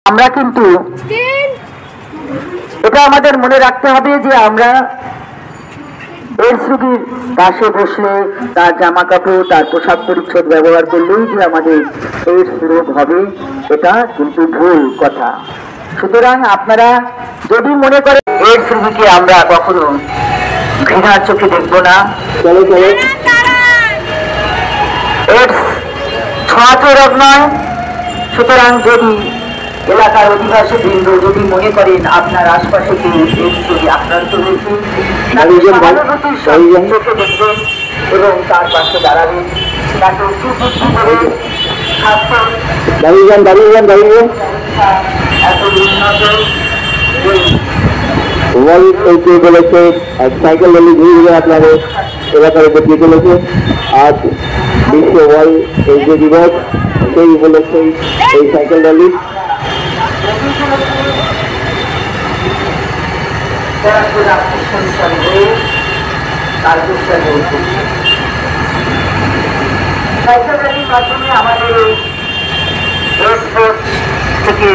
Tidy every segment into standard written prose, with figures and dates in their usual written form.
আমরা কিন্তু এটা আমাদের মনে রাখতে হবে যে আমরা এইডস রোগীর পাশে বসলে তার জামা কাপড় তার পোশাক পরিচ্ছদ ব্যবহার করলেই যে আমাদের এইডস রোগ হবে এটা কিন্তু ভুল কথা। সুতরাং আপনারা যদি মনে করেন এইডস রোগীকে আমরা কখনো ঘৃণার চোখে দেখব না, এইডস ছোঁয়াচে রোগ নয়। সুতরাং যদি এলাকার অধিবাসী বৃন্দ যদি মনে করেন আপনার আশপাশে কেউ এইডস রোগে আক্রান্ত হয়েছে, চোখে দেখবেন এবং তার পাশে দাঁড়াবেন, তাকে সুবুদ্ধি করে স্বাস্থ্য এত উন্নত ওয়ার্ল্ড এইচ বলেছে সাইকেল র্যালি ঘুরে আপনাদের এলাকার উপর চলেছে। আজ বিশ্ব ওয়ার্ল্ড এইচ দিবস, সেই উপলক্ষে এই সাইকেল র্যালি সাইকেল র্যালির মাধ্যমে আমাদের এইডস রোগ থেকে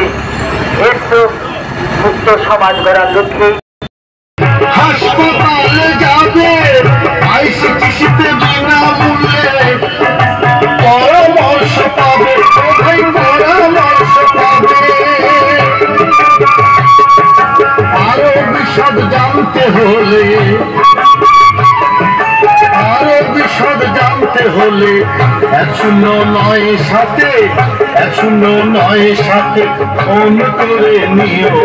এইডস রোগ মুক্ত সমাজ গড়ার লক্ষ্যে হাসপাতালে যাবে আইসিটিসিতে বিনামূল্যে পরামর্শ পাবে, পরামর্শ পাবে। আরো বিশদ জানতে হলে হলে 109 ফোন করে নিও।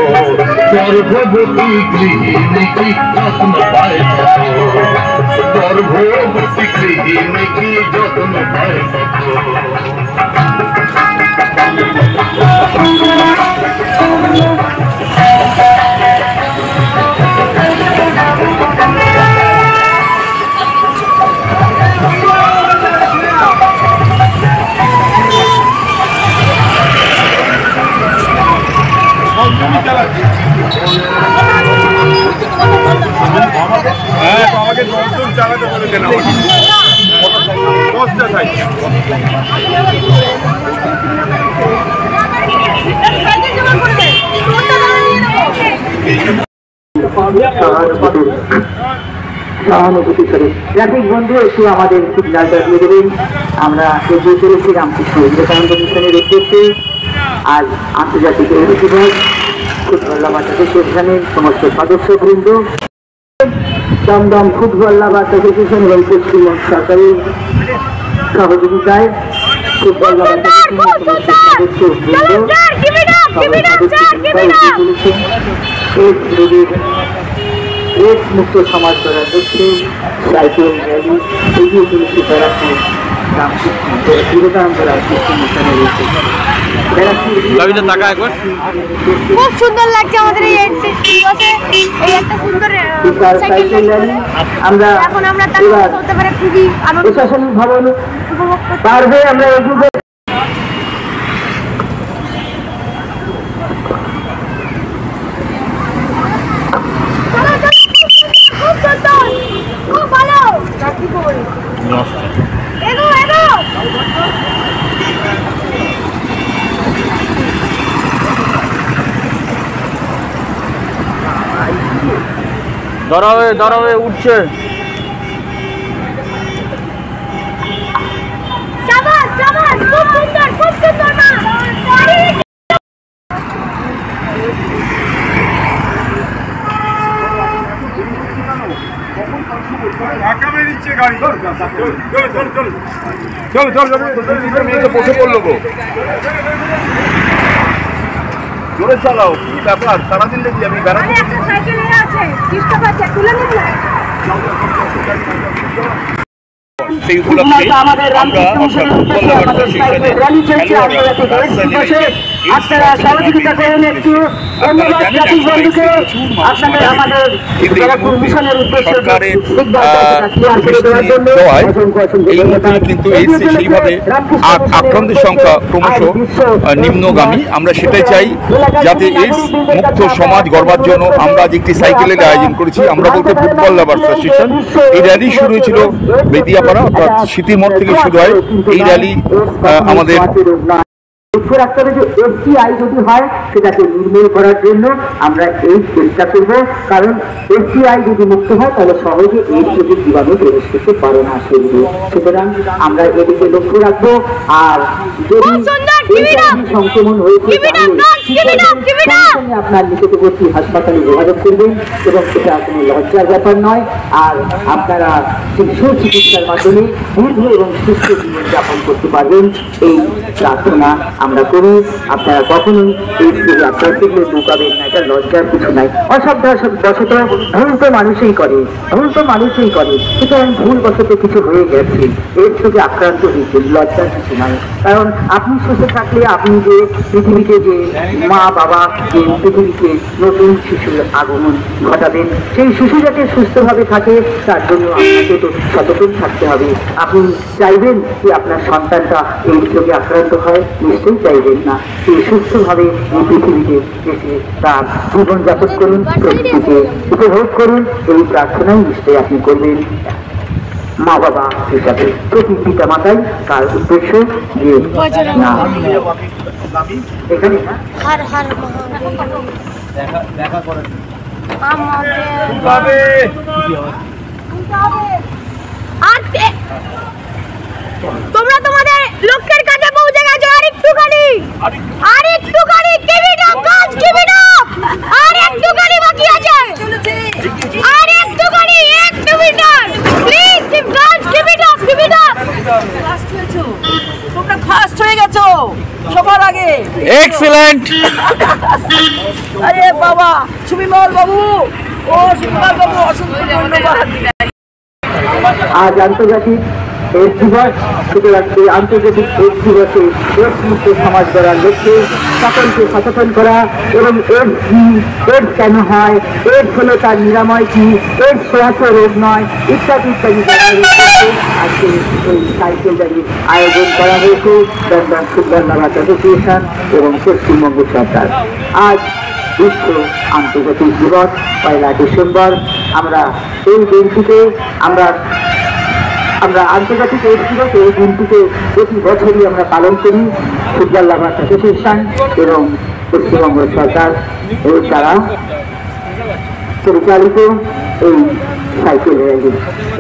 গর্ভবতী গৃহিণী কি যত্ন পায়, গর্ভবতী গৃহিণী কি যত্ন পায়। আমাকে 10 জন চালাতে বলেছেন, সহানুভূতি করে ট্রাফিক বন্ধু একটু আমাদের সিগন্যালটা দিয়ে দেবেন। আমরা এগিয়ে চলেছি রামকৃষ্ণ বিবেকানন্দ মিশনের উদ্দেশ্যে। আজ আন্তর্জাতিক এইডস দিবস। ফুটবল লাভ অ্যাসোসিয়েশনের সমস্ত সদস্যবৃন্দ, দমদম ফুটবল লাভ অ্যাসোসিয়েশন এবং পশ্চিমবঙ্গ সরকারের সহযোগিতায় ফুটবল লাভ অ্যাসোসিয়েশনের সমস্ত সদস্যবৃন্দ এইডস মুক্ত সমাজ গড়ার লক্ষ্যে সাইকেল র্যালি এগিয়ে চলেছে ব্যারাকপুর বিবেকানন্দ রামকৃষ্ণ মিশনের উদ্দেশ্যে। খুব সুন্দর লাগছে আমাদের এই এইডস দিবসে এই একটা সুন্দর সাইকেল র্যালি। আমরা এখন আমরা তার চলতে পারে খুবই আনন্দ প্রশাসনিক ভবন পারবে আমরা এগিয়ে দাঁড়াবে উঠছে। ধাক্কা মেরে দিচ্ছে গাড়ি। চল বসে পড়লো গো, জোরে চালাও। কি ব্যাপার, সারাদিন দেখি আমি বেড়াতে সেই উপলক্ষে আমরা আপনারা সহযোগিতা করেন একটু এই মুহূর্তে কিন্তু এইডস সেইভাবে আক্রান্তের সংখ্যা ক্রমশ নিম্নগামী। আমরা সেটাই চাই যাতে এইডস মুক্ত সমাজ গড়বার জন্য আমরা আজ একটি সাইকেলের আয়োজন করেছি। আমরা বলতে ফুটবল লাভার অ্যাসোসিয়েশন। এই র্যালি শুরু হয়েছিল বেদিয়াপাড়া অর্থাৎ স্মৃতি মোড় থেকে শুরু হয় এই র্যালি। আমাদের লক্ষ্য রাখতে হবে যে এসটিআই যদি হয় সেটাকে নির্মূল করার জন্য আমরা এই চেষ্টা করব, কারণ এসটিআই যদি মুক্ত হয় তাহলে সহজে এই যদি জীবাণু প্রবেশ করতে পারে না শরীরে। সুতরাং আমরা এদিকে লক্ষ্য রাখবো। আর যদি সংক্রমণ হয়েছে আপনার নিকটবর্তী হাসপাতালে যোগাযোগ করবেন এবং সেটা কোনো লজ্জার ব্যাপার নয়। আর আপনারা সুচিকিৎসার মাধ্যমে দীর্ঘ এবং সুস্থ জীবনযাপন করতে পারবেন এই প্রার্থনা আমরা করি। আপনারা কখনোই এই থেকে আপনার থেকে ঢুকাবেন না, এটা লজ্জার কিছু নাই। অসাবধানবশত ভুল তো মানুষই করে, সুতরাং ভুল বশত কিছু হয়ে গেছে, এর থেকে আক্রান্ত হয়েছে, লজ্জার কিছু নাই। কারণ আপনি সুস্থ থাকলে আপনি যে পৃথিবীতে যে মা বাবা যে পৃথিবীতে নতুন শিশুর আগমন ঘটাবেন, সেই শিশু যাতে সুস্থভাবে থাকে তার জন্য আপনাকে তো সচেতন থাকতে হবে। আপনি চাইবেন যে আপনার সন্তানটা এই রোগে আক্রান্ত হয়? নিশ্চয়ই চাইবেন না। সে সুস্থভাবে এই পৃথিবীতে এসে তার জীবনযাপন করুন, প্রকৃতিকে উপভোগ করুন, এই প্রার্থনাই নিশ্চয়ই আপনি করবেন মা বাবা হিসাবে। প্রতি পিতা মাতাই তার উদ্দেশ্য যে না এখানে তোমরা তোমাদের লক্ষ্যের কাছে পৌঁছে গেছো। আর একটুখানি কাজ কেবি না, আর একটুখানি বাকি আছে, আর একটুখানি 1 minute please. Keep it up. তোমরা ফার্স্ট হয়ে গেছো সবার আগে। এক্সেলেন্ট। আরে বাবা, সুবিমল বাবু, সুবিমল বাবু, অসংখ্য ধন্যবাদ। আজ আন্তর্জাতিক AIDS দিবস। সুতরাং এই আন্তর্জাতিক AIDS দিবসে AIDS মুক্ত সমাজ গড়ার লক্ষ্যে সকলকে সচেতন করা এবং AIDS কি, AIDS কেন হয়, AIDS হলো তার নিরাময় কি, AIDS ছোঁয়াচে রোগ নয়, ইত্যাদি আজকে এই সাইকেল র্যালির আয়োজন করা হয়েছে দমদম সুন্দরনগর অ্যাসোসিয়েশন এবং পশ্চিমবঙ্গ সরকার। আজ বিশ্ব আন্তর্জাতিক দিবস 1 ডিসেম্বর। আমরা এই দিনটিতে আমরা আন্তর্জাতিক AIDS দিবস এই দিনটিতে প্রতি বছরই আমরা পালন করি। ফুটবল লাভার অ্যাসোসিয়েশন এবং পশ্চিমবঙ্গ সরকার এর দ্বারা পরিচালিত এই সাইকেল র্যালি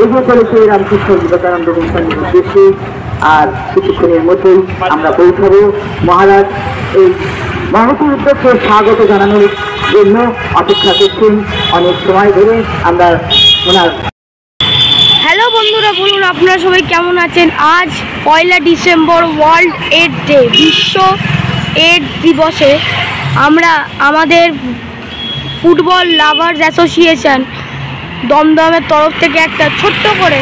এগিয়ে চলেছে রামকৃষ্ণ বিবেকানন্দ মিশনের উদ্দেশ্যে। আর কিছুক্ষণের মধ্যেই আমরা পৌঁছাবো। মহারাজ এই মহতি উদ্যোগকে স্বাগত জানানোর জন্য অপেক্ষা করছেন অনেক সময় ধরে। আমরা ওনার হ্যালো বন্ধুরা, বলুন আপনারা সবাই কেমন আছেন? আজ 1 ডিসেম্বর ওয়ার্ল্ড AIDS ডে, বিশ্ব AIDS দিবসে আমরা আমাদের ফুটবল লাভার্স অ্যাসোসিয়েশন দমদমের তরফ থেকে একটা ছোট্ট করে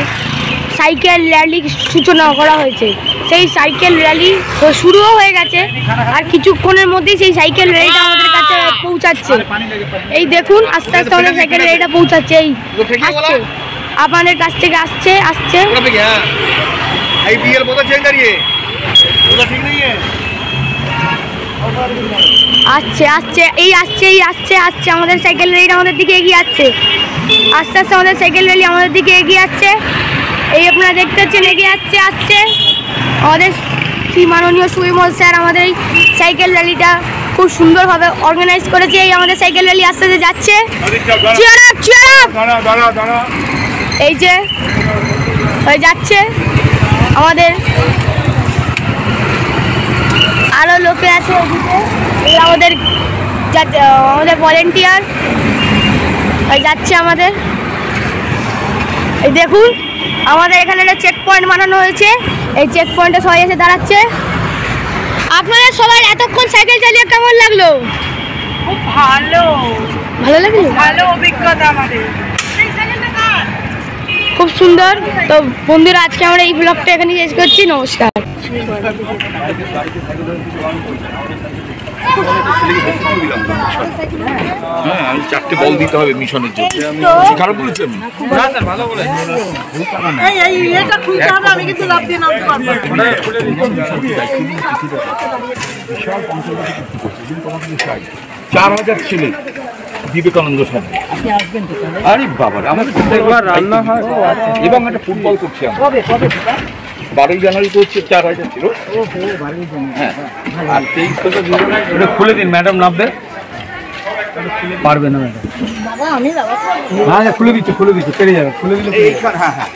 সাইকেল র্যালি সূচনা করা হয়েছে। সেই সাইকেল র্যালি শুরুও হয়ে গেছে, আর কিছুক্ষণের মধ্যেই সেই সাইকেল র্যালিটা আমাদের কাছে পৌঁছাচ্ছে। এই দেখুন, আস্তে আস্তে আমাদের সাইকেল র্যালিটা পৌঁছাচ্ছে। এই আসছে, আপনাদের কাছ থেকে আসছে। আসছে আমাদের সাইকেল র্যালি আমাদের দিকে এগিয়ে আসছে। আস্তে আস্তে আমাদের সাইকেল র্যালি আমাদের দিকে এগিয়ে আসছে। এই আপনারা দেখতে পাচ্ছেন, এগিয়ে আসছে আমাদের শ্রী মাননীয় সুবিমল স্যার আমাদের এই সাইকেল র্যালিটা খুব সুন্দরভাবে অর্গানাইজ করেছে। এই আমাদের সাইকেল র্যালি আস্তে আস্তে যাচ্ছে। এই যে যাচ্ছে আমাদের আরো লোকে আছে ওদিকে। এই আমাদের ভলেন্টিয়ার যাচ্ছে আমাদের। এই দেখুন, আমাদের এখানে একটা চেক পয়েন্ট বানানো হয়েছে। এই চেক পয়েন্টে সবাই এসে দাঁড়াচ্ছে। আপনারা সবাই এতক্ষণ সাইকেল চালিয়ে কেমন লাগলো? খুব ভালো লাগলো, ভালো অভিজ্ঞতা আমাদের, খুব সুন্দর। তো বন্ধুরা, আজকে আমরা এই ব্লগটা এখানে শেষ করছি। নমস্কার। হ্যাঁ, আমি 4টে বল দিতে হবে মিশনের জন্য। খারাপ বলেছি আমি? না স্যার, ভালো বলেছেন। এটা খুলতে হবে, আমি কিন্তু লাভ দিয়ে নামতে পারবো। 4000 ছেলে বিবেকানন্দ সামনে। আরে বাবা, আমাদের রান্না হয় এবং একটা ফুটবল করছি আমরা। 12ই জানুয়ারি তো হচ্ছে 4000 ছিল। হ্যাঁ, আর 23 থেকে ওটা খুলে দিন, ম্যাডাম নামবে পারবে না ম্যাডাম। হ্যাঁ খুলে দিচ্ছে পেরে যাবে, খুলে দিলে এইখানে। হ্যাঁ।